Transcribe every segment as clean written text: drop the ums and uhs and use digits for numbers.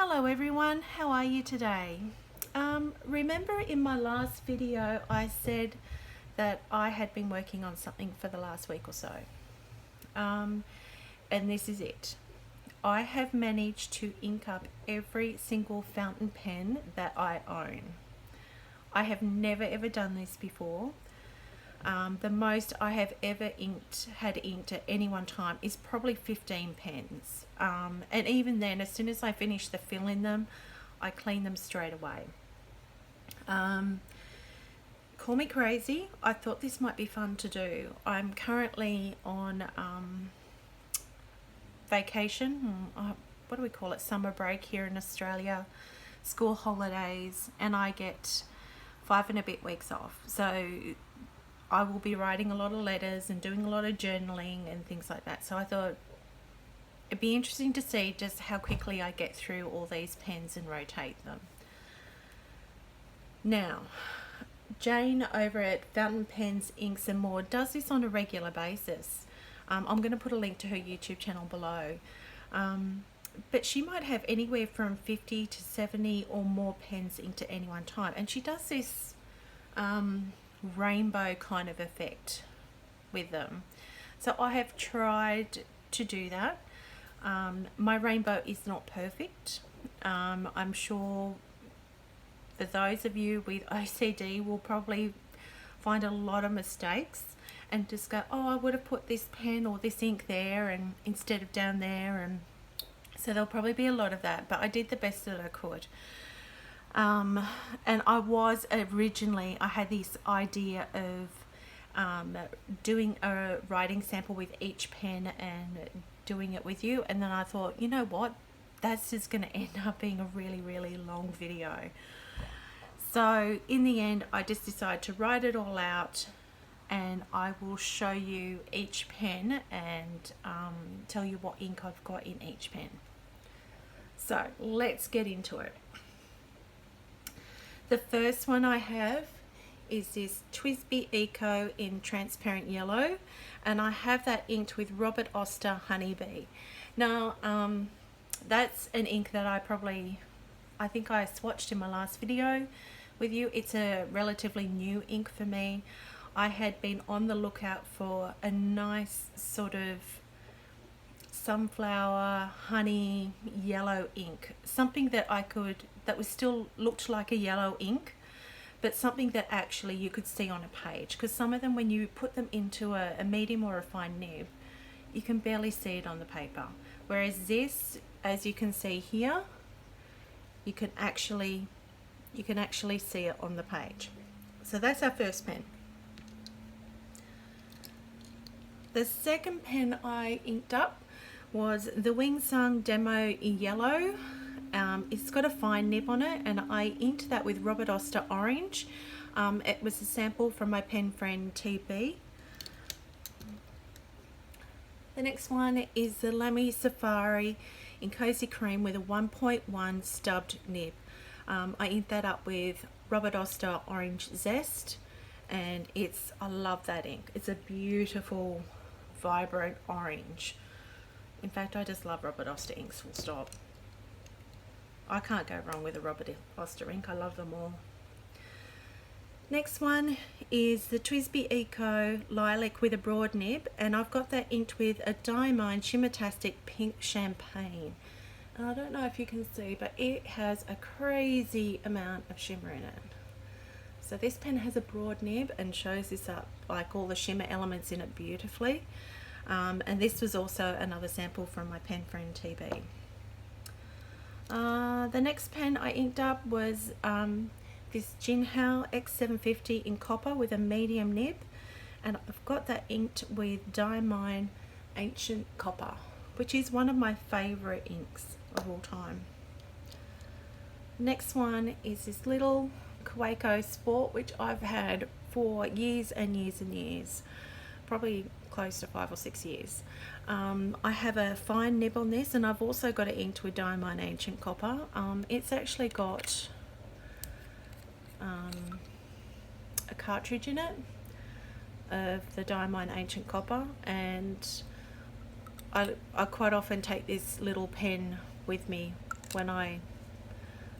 Hello everyone, how are you today? Remember in my last video I said that I had been working on something for the last week or so, and this is it. I have managed to ink up every single fountain pen that I own. I have never ever done this before. The most I have ever had inked at any one time is probably 15 pens. And even then, as soon as I finish the fill in them, I clean them straight away. Call me crazy. I thought this might be fun to do. I'm currently on vacation. What do we call it? Summer break here in Australia. School holidays, and I get 5 and a bit weeks off. So I will be writing a lot of letters and doing a lot of journaling and things like that. So I thought it'd be interesting to see just how quickly I get through all these pens and rotate them. Now, Jane over at Fountain Pens, Inks and More does this on a regular basis. I'm going to put a link to her YouTube channel below. But she might have anywhere from 50 to 70 or more pens inked at any one time. And she does this rainbow kind of effect with them. So I have tried to do that. My rainbow is not perfect. I'm sure for those of you with OCD will probably find a lot of mistakes and just go, oh, I would have put this pen or this ink there and instead of down there, and so there'll probably be a lot of that, but I did the best that I could. And I was originally, I had this idea of doing a writing sample with each pen and doing it with you, and then I thought, you know what, that's just going to end up being a really long video. So in the end I just decided to write it all out, and I will show you each pen and tell you what ink I've got in each pen. So let's get into it. The first one I have is this TWSBI Eco in transparent yellow, and I have that inked with Robert Oster Honeybee. Now that's an ink that I think I swatched in my last video with you. It's a relatively new ink for me. I had been on the lookout for a nice sort of sunflower honey yellow ink, something that that was still looked like a yellow ink, but something that actually you could see on a page, because some of them, when you put them into a medium or a fine nib, you can barely see it on the paper, whereas this, as you can see here, you can actually see it on the page. So that's our first pen. The second pen I inked up was the Wing Sung Demo Yellow. It's got a fine nib on it, and I inked that with Robert Oster Orange. It was a sample from my pen friend TB. The next one is the Lamy Safari in Cozy Cream with a 1.1 stubbed nib. I inked that up with Robert Oster Orange Zest, and I love that ink. It's a beautiful vibrant orange. In fact, I just love Robert Oster inks, full stop. I can't go wrong with a Robert Oster ink. I love them all. Next one is the TWSBI Eco Lilac with a broad nib, and I've got that inked with a Diamine Shimmertastic Pink Champagne. And I don't know if you can see, but it has a crazy amount of shimmer in it. So this pen has a broad nib and shows this up, like all the shimmer elements in it, beautifully. And this was also another sample from my pen friend TB. The next pen I inked up was this Jinhao X750 in copper with a medium nib, and I've got that inked with Diamine Ancient Copper, which is one of my favourite inks of all time. Next one is this little Kaweco Sport, which I've had for years and years and years, probably close to 5 or 6 years. I have a fine nib on this, and I've also got it inked with Diamine Ancient Copper. It's actually got a cartridge in it of the Diamine Ancient Copper, and I quite often take this little pen with me when I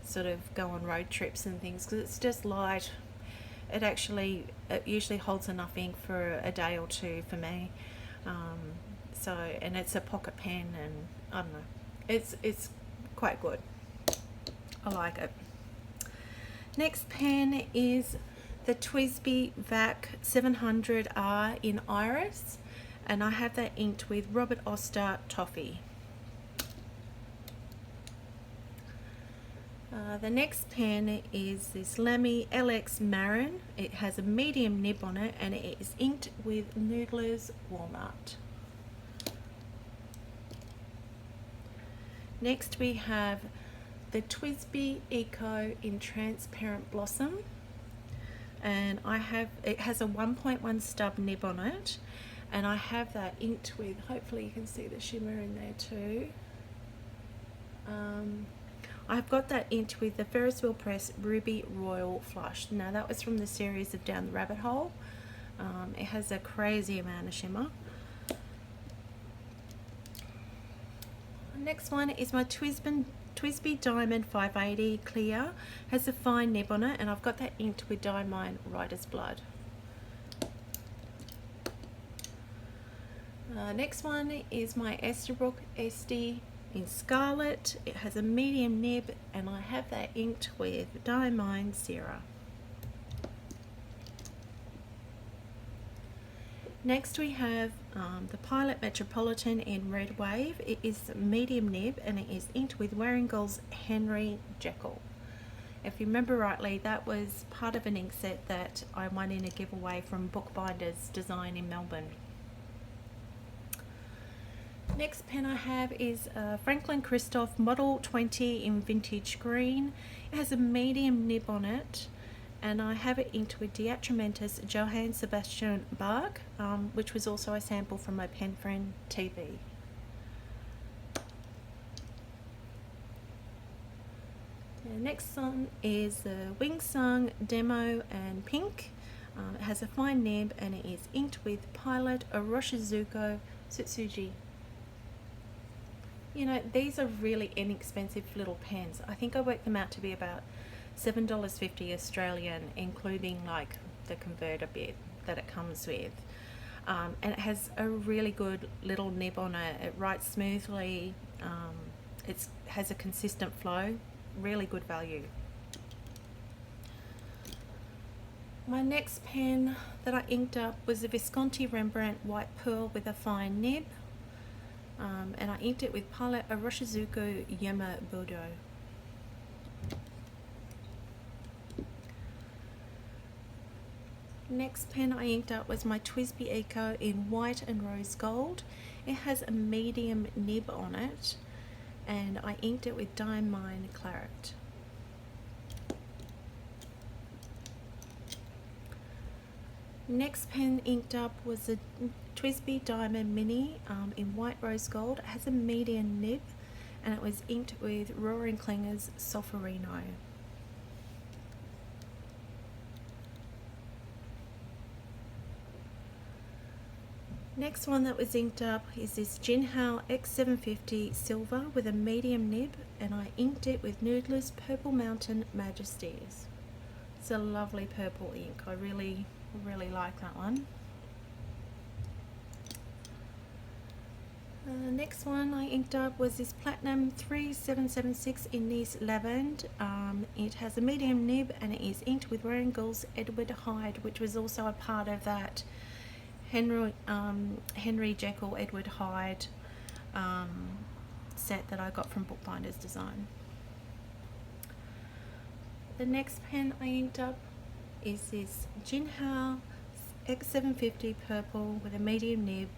sort of go on road trips and things, because it's just light. It usually holds enough ink for a day or two for me. And it's a pocket pen, and I don't know, it's quite good. I like it. Next pen is the TWSBI VAC 700R in Iris, and I have that inked with Robert Oster Toffee. The next pen is this Lamy LX Marin. It has a medium nib on it, and it is inked with Noodler's Walnut. Next we have the TWSBI Eco in Transparent Blossom, and it has a 1.1 stub nib on it, and I have that inked with, hopefully you can see the shimmer in there too. I've got that inked with the Ferris Wheel Press Ruby Royal Flush. Now that was from the series of Down the Rabbit Hole. It has a crazy amount of shimmer. Next one is my TWSBI Diamond 580 Clear. Has a fine nib on it, and I've got that inked with Diamine Rider's Blood. Next one is my Esterbrook Esty in Scarlet. It has a medium nib, and I have that inked with Diamine Sierra. Next we have the Pilot Metropolitan in Red Wave. It is medium nib, and it is inked with Warringal's Henry Jekyll. If you remember rightly, that was part of an ink set that I won in a giveaway from Bookbinders Design in Melbourne. Next pen I have is Franklin Christoph Model 20 in Vintage Green. It has a medium nib on it, and I have it inked with Diatramentus Johann Sebastian Bach, which was also a sample from my pen friend TB. The next one is the Wingsung Demo and Pink. It has a fine nib, and it is inked with Pilot Oroshizuko Tsutsuji. You know, these are really inexpensive little pens. I think I worked them out to be about $7.50 Australian, including like the converter bit that it comes with. And it has a really good little nib on it. It writes smoothly. It has a consistent flow. Really good value. My next pen that I inked up was the Visconti Rembrandt White Pearl with a fine nib. And I inked it with Pilot Oroshizuko Yama Bordeaux. Next pen I inked up was my TWSBI Eco in White and Rose Gold. It has a medium nib on it, and I inked it with Diamine Claret. Next pen inked up was the TWSBI Diamond Mini in White Rose Gold. It has a medium nib, and it was inked with Roaring Klinger's Solferino. Next one that was inked up is this Jinhao X750 Silver with a medium nib, and I inked it with Noodler's Purple Mountain Majesties. It's a lovely purple ink. I really like that one. Next one I inked up was this Platinum 3776 in Nice Lavande. It has a medium nib, and it is inked with Warringal's Edward Hyde, which was also a part of that Henry Jekyll Edward Hyde set that I got from Bookbinders Design. The next pen I inked up is this Jinhao X750 Purple with a medium nib,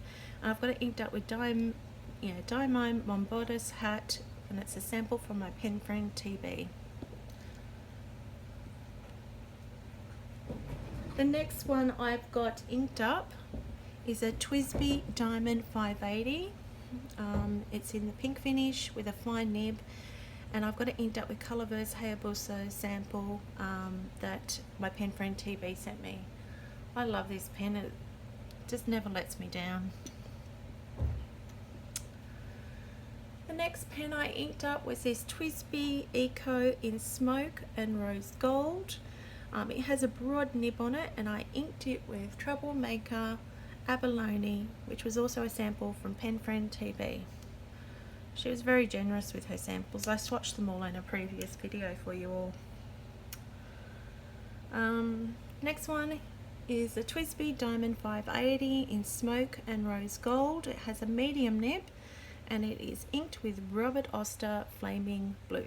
and I've got it inked up with Diamine Mombodus Hat, and it's a sample from my pen friend TB. The next one I've got inked up is a TWSBI Diamond 580. It's in the pink finish with a fine nib, and I've got it inked up with Colourverse Hayabusa sample that my pen friend TB sent me. I love this pen. It just never lets me down. The next pen I inked up was this TWSBI Eco in Smoke and Rose Gold. It has a broad nib on it, and I inked it with Troublemaker Abalone, which was also a sample from Pen Friend TV. She was very generous with her samples. I swatched them all in a previous video for you all. Next one is the TWSBI Diamond 580 in Smoke and Rose Gold. It has a medium nib and it is inked with Robert Oster Flaming Blue.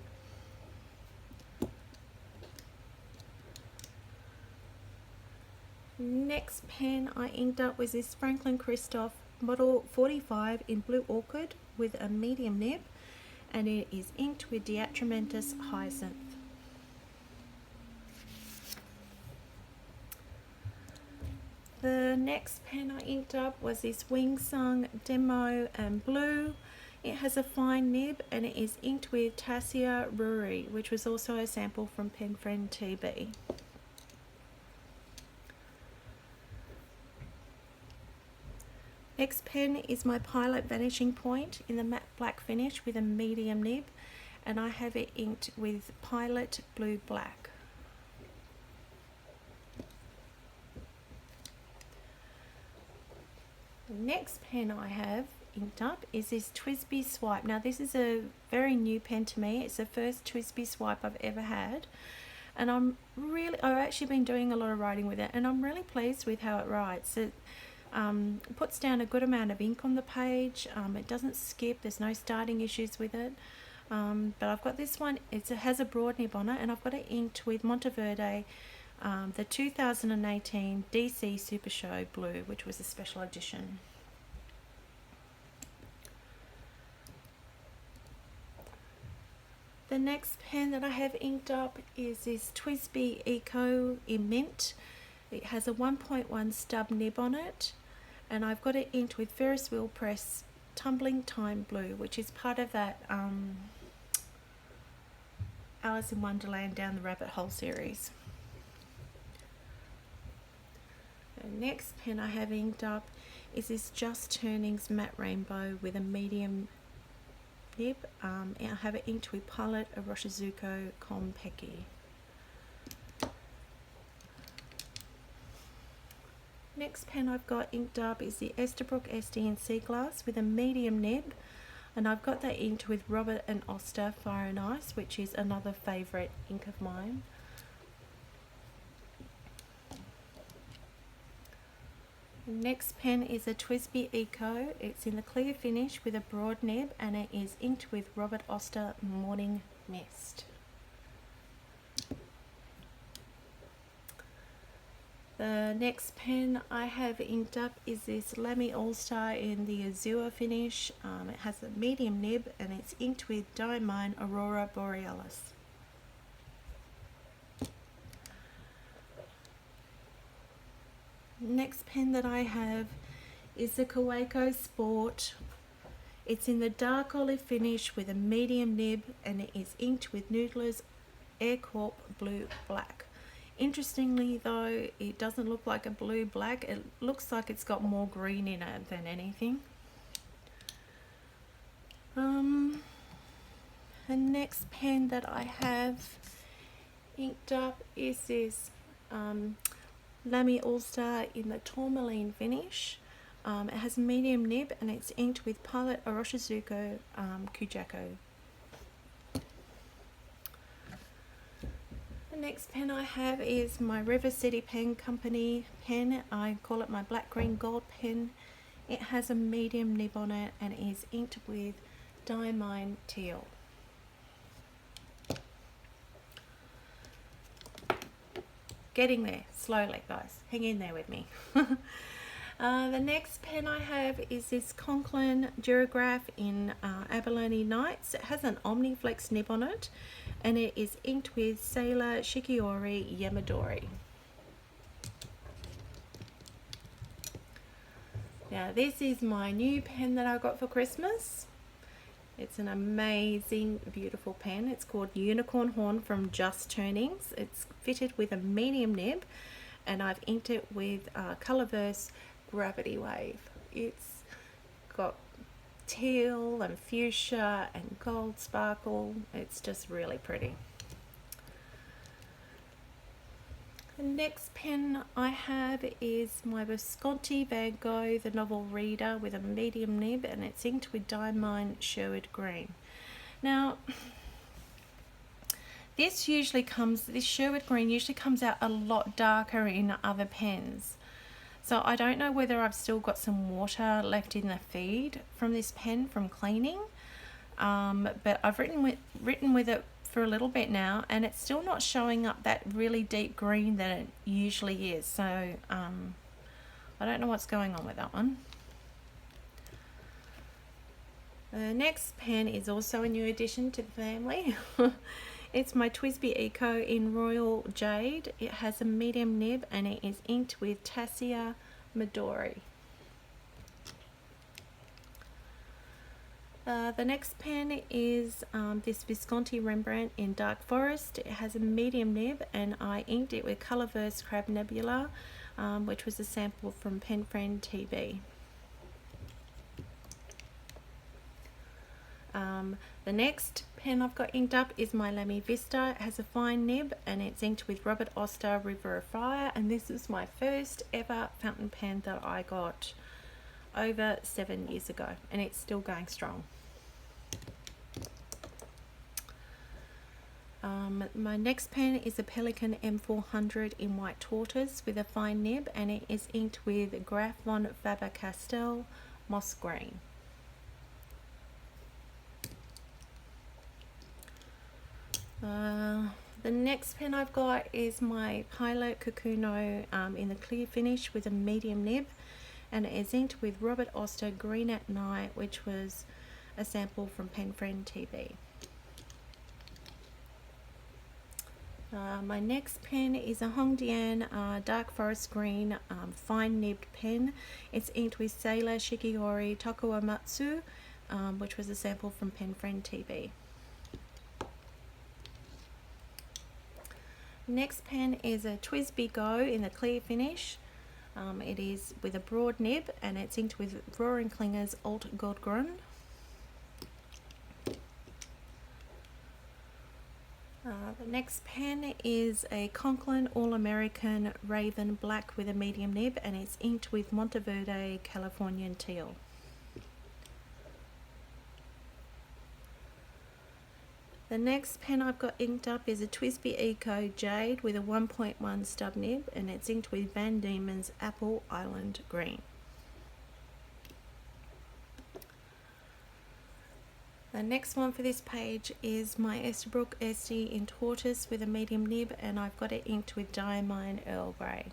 Next pen I inked up was this Franklin Christoph Model 45 in Blue Orchid with a medium nib, and it is inked with Diatramentus Hyacinth. The next pen I inked up was this Wing Sung Demo and Blue. It has a fine nib and it is inked with Tassia Ruri, which was also a sample from Pen Friend TB. Next pen is my Pilot Vanishing Point in the matte black finish with a medium nib, and I have it inked with Pilot Blue Black. The next pen I have inked up is this TWSBI Swipe. Now this is a very new pen to me. It's the first TWSBI Swipe I've ever had, and I've actually been doing a lot of writing with it, and I'm really pleased with how it writes. It puts down a good amount of ink on the page. It doesn't skip. There's no starting issues with it. But I've got this one. It has a broad nib on it, and I've got it inked with Monteverde, the 2018 DC Super Show Blue, which was a special edition. The next pen that I have inked up is this TWSBI Eco in Mint. It has a 1.1 stub nib on it, and I've got it inked with Ferris Wheel Press Tumbling Time Blue, which is part of that Alice in Wonderland Down the Rabbit Hole series. The next pen I have inked up is this Just Turnings Matte Rainbow with a medium nib. And I have it inked with Pilot Aroshizuko Konpeki. Next pen I've got inked up is the Esterbrook SD in Sea Glass with a medium nib, and I've got that inked with Robert and Oster Fire and Ice, which is another favourite ink of mine. Next pen is a TWSBI Eco. It's in the clear finish with a broad nib, and it is inked with Robert Oster Morning Mist. The next pen I have inked up is this Lamy All-Star in the Azure finish. It has a medium nib and it's inked with Diamine Aurora Borealis. Next pen that I have is the Kaweco Sport. It's in the dark olive finish with a medium nib, and it is inked with Noodler's Air Corp Blue Black. Interestingly though, it doesn't look like a blue black. It looks like it's got more green in it than anything. The next pen that I have inked up is this Lamy All-Star in the Tourmaline finish. It has a medium nib and it's inked with Pilot Aroshizuko Kujako. The next pen I have is my River City Pen Company pen. I call it my black green gold pen. It has a medium nib on it and it is inked with Diamine Teal. Getting there slowly, guys. Hang in there with me. The next pen I have is this Conklin Durograph in Abalone Nights. It has an Omniflex nib on it and it is inked with Sailor Shikiori Yamadori. Now this is my new pen that I got for Christmas. It's an amazing, beautiful pen. It's called Unicorn Horn from Just Turnings. It's fitted with a medium nib and I've inked it with Colorverse Gravity Wave. It's got teal and fuchsia and gold sparkle. It's just really pretty. The next pen I have is my Visconti Van Gogh, the novel reader, with a medium nib, and it's inked with Diamine Sherwood Green. Now, this Sherwood Green usually comes out a lot darker in other pens. So I don't know whether I've still got some water left in the feed from this pen from cleaning, but I've written with it for a little bit now, and it's still not showing up that really deep green that it usually is. So I don't know what's going on with that one. The next pen is also a new addition to the family. It's my TWSBI Eco in Royal Jade. It has a medium nib and it is inked with Tassia Midori. The next pen is this Visconti Rembrandt in Dark Forest. It has a medium nib and I inked it with Colourverse Crab Nebula, which was a sample from Pen Friend TV. The next pen I've got inked up is my Lamy Vista. It has a fine nib and it's inked with Robert Oster River of Fire, and this is my first ever fountain pen that I got over 7 years ago, and it's still going strong. My next pen is a Pelikan M400 in White Tortoise with a fine nib, and it is inked with Graf von Faber-Castell Moss Green. The next pen I've got is my Pilot Kakuno in the clear finish with a medium nib, and it is inked with Robert Oster Green at Night, which was a sample from Pen Friend TV. My next pen is a Hongdian Dark Forest Green fine nibbed pen. It's inked with Sailor Shigeori Tokuamatsu, which was a sample from Pen Friend TV. Next pen is a TWSBI Go in the clear finish. It is with a broad nib and it's inked with Roaring Klinger's Alt Goldgrund. The next pen is a Conklin All-American Raven Black with a medium nib and it's inked with Monteverde Californian Teal. The next pen I've got inked up is a TWSBI Eco Jade with a 1.1 stub nib and it's inked with Van Diemen's Apple Island Green. The next one for this page is my Esterbrook Esty in Tortoise with a medium nib, and I've got it inked with Diamine Earl Grey.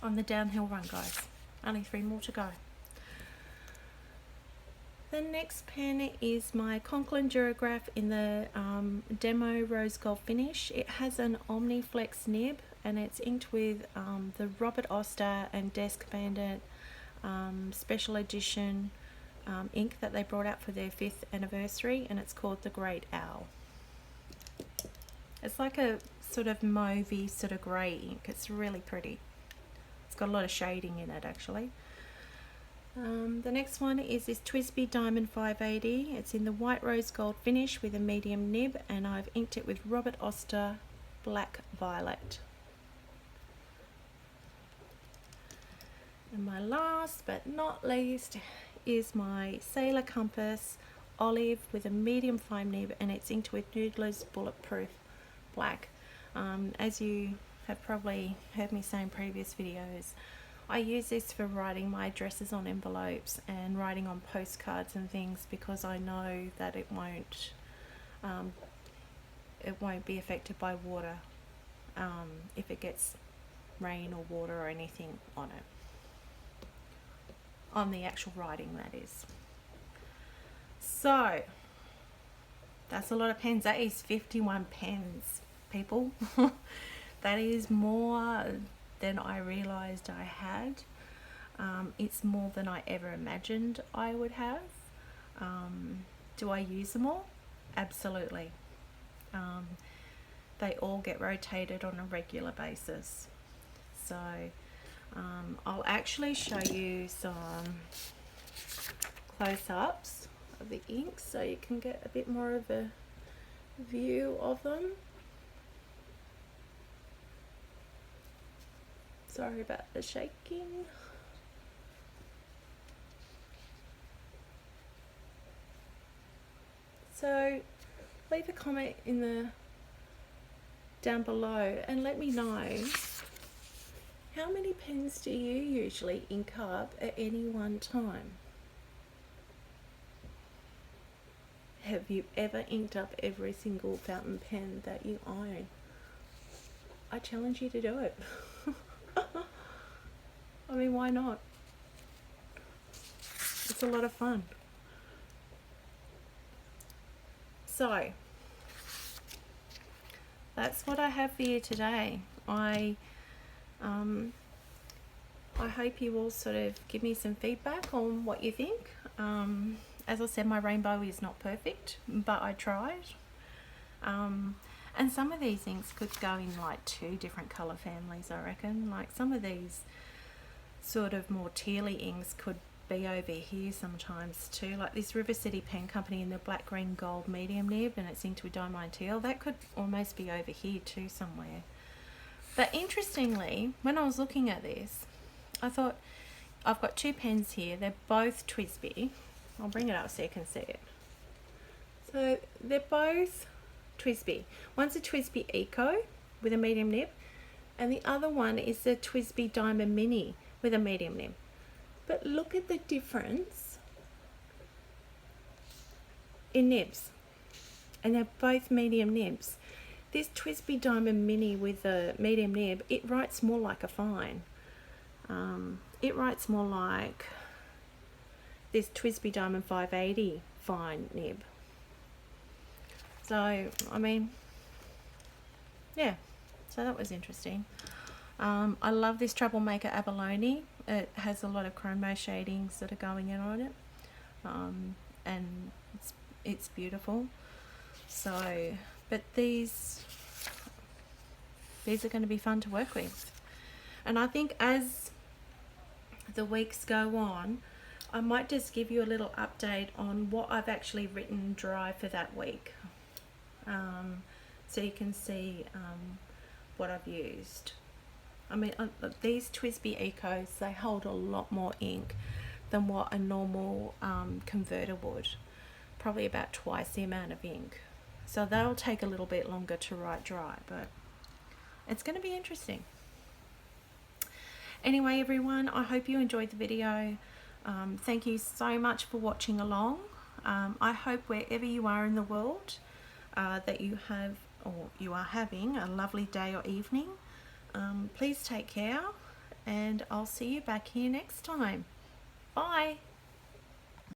On the downhill run, guys. Only 3 more to go. The next pen is my Conklin Durograph in the Demo Rose Gold finish. It has an Omniflex nib and it's inked with the Robert Oster and Desk Bandit special edition ink that they brought out for their 5th anniversary, and it's called the Great Owl. It's like a sort of mauvey sort of grey ink. It's really pretty. It's got a lot of shading in it actually. The next one is this TWSBI Diamond 580. It's in the White Rose Gold finish with a medium nib and I've inked it with Robert Oster Black Violet. And my last but not least is my Sailor Compass Olive with a medium fine nib and it's inked with Noodler's Bulletproof Black. As you have probably heard me say in previous videos, I use this for writing my addresses on envelopes and writing on postcards and things because I know that it won't be affected by water if it gets rain or water or anything on it. On the actual writing, that is. So that's a lot of pens. That is 51 pens, people. That is more than I realized I had. It's more than I ever imagined I would have. Do I use them all? Absolutely. They all get rotated on a regular basis. So I'll actually show you some close-ups of the ink so you can get a bit more of a view of them. Sorry about the shaking. So leave a comment in the down below and let me know, how many pens do you usually ink up at any one time? Have you ever inked up every single fountain pen that you own? I challenge you to do it. I mean, why not? It's a lot of fun. So that's what I have for you today. I hope you will sort of give me some feedback on what you think. As I said, my rainbow is not perfect, but I tried. And some of these inks could go in like 2 different colour families, I reckon. Like some of these sort of more tealy inks could be over here sometimes too. Like this River City Pen Company in the black, green, gold medium nib, and it's inked with Diamond Teal. That could almost be over here too somewhere. But interestingly, when I was looking at this, I thought, I've got 2 pens here. They're both TWSBI. I'll bring it up so you can see it. So they're both TWSBI. One's a TWSBI Eco with a medium nib, and the other one is the TWSBI Diamond Mini with a medium nib. But look at the difference in nibs, and they're both medium nibs. This TWSBI Diamond Mini with a medium nib, it writes more like a fine. It writes more like this TWSBI Diamond 580 fine nib. So, I mean, yeah, so that was interesting. I love this Troublemaker Abalone. It has a lot of chromo shadings that are going in on it, and it's beautiful. So, but these are going to be fun to work with, and I think as the weeks go on, I might just give you a little update on what I've actually written dry for that week, so you can see what I've used. I mean, these TWSBI Ecos, they hold a lot more ink than what a normal converter would. Probably about twice the amount of ink. So that'll take a little bit longer to write dry, but it's going to be interesting. Anyway, everyone, I hope you enjoyed the video. Thank you so much for watching along. I hope wherever you are in the world that you have, or you are having, a lovely day or evening. Please take care, and I'll see you back here next time. Bye.